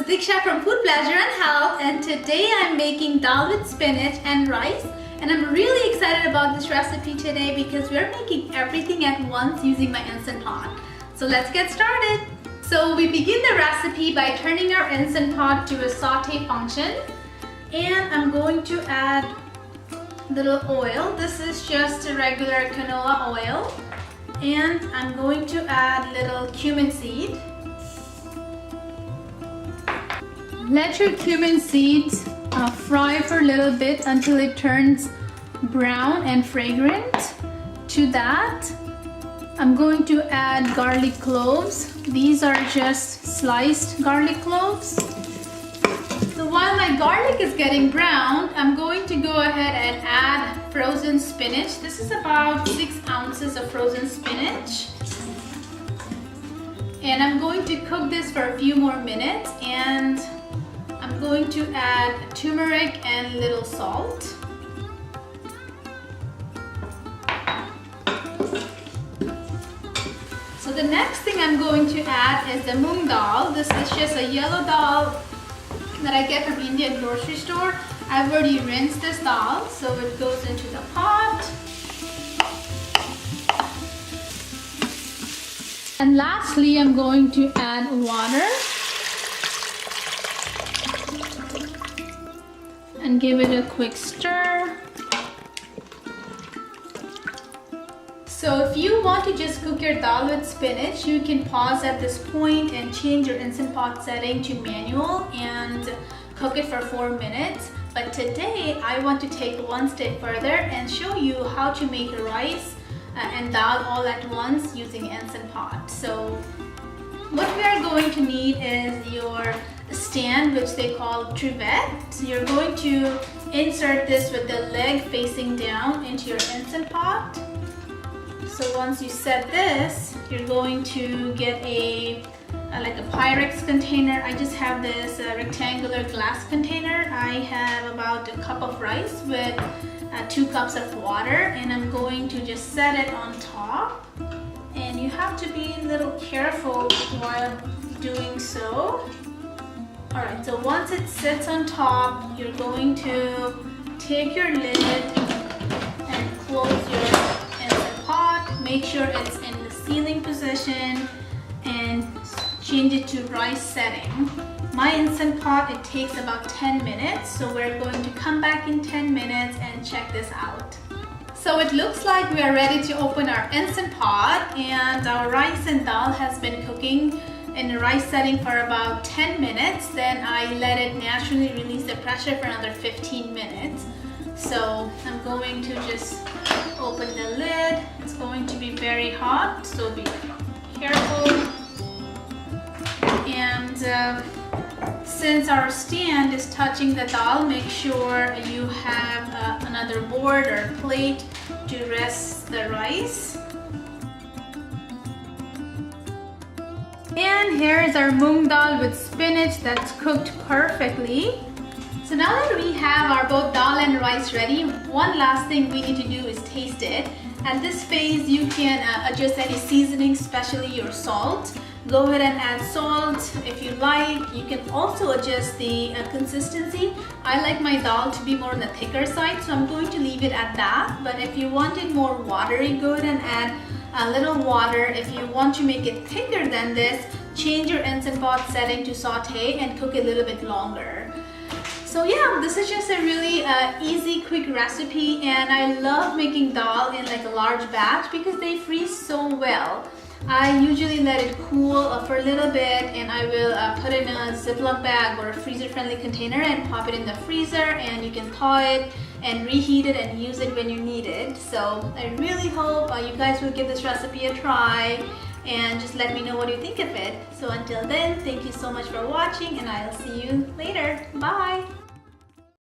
Diksha from Food Pleasure and Health, and today I'm making dal with spinach and rice, and I'm really excited about this recipe today because we're making everything at once using my Instant Pot. So let's get started. So we begin the recipe by turning our Instant Pot to a saute function, and I'm going to add little oil. This is just a regular canola oil, and I'm going to add little cumin seed. Let your cumin seeds fry for a little bit until it turns brown and fragrant. To that, I'm going to add garlic cloves. These are just sliced garlic cloves. So while my garlic is getting brown, I'm going to go ahead and add frozen spinach. This is about 6 ounces of frozen spinach. And I'm going to cook this for a few more minutes, and I'm going to add turmeric and a little salt. So the next thing I'm going to add is the Moong dal. This is just a yellow dal that I get from Indian grocery store. I've already rinsed this dal, so it goes into the pot. And lastly, I'm going to add water and give it a quick stir. So if you want to just cook your dal with spinach, you can pause at this point and change your Instant Pot setting to manual and cook it for 4 minutes. But today I want to take one step further and show you how to make rice and dal all at once using Instant Pot. So what we are going to need is your stand, which they call trivet. So you're going to insert this with the leg facing down into your Instant Pot. So once you set this, you're going to get like a Pyrex container. I just have this rectangular glass container. I have about a cup of rice with 2 cups of water, and I'm going to just set it on top. And you have to be a little careful while doing so. Alright, so once it sits on top, you're going to take your lid and close your Instant Pot. Make sure it's in the sealing position and change it to rice setting. My Instant Pot, it takes about 10 minutes, so we're going to come back in 10 minutes and check this out. So it looks like we are ready to open our Instant Pot, and our rice and dal has been cooking in a rice setting for about 10 minutes. Then I let it naturally release the pressure for another 15 minutes. So I'm going to just open the lid. It's going to be very hot, so be careful. And since our stand is touching the dal, make sure you have another board or plate to rest the rice. And here is our Moong dal with spinach that's cooked perfectly. So now that we have our both dal and rice ready, one last thing we need to do is taste it. At this phase, you can adjust any seasoning, especially your salt. Go ahead and add salt if you like. You can also adjust the consistency. I like my dal to be more on the thicker side, so I'm going to leave it at that. But if you want it more watery, go ahead and add a little water. If you want to make it thicker than this, change your Instant Pot setting to saute and cook it a little bit longer. So yeah, this is just a really easy, quick recipe, and I love making dal in like a large batch because they freeze so well. I usually let it cool for a little bit, and I will put it in a Ziploc bag or a freezer-friendly container and pop it in the freezer, and you can thaw it and reheat it and use it when you need it. So I really hope you guys will give this recipe a try and just let me know what you think of it. So until then, thank you so much for watching, and I'll see you later. Bye!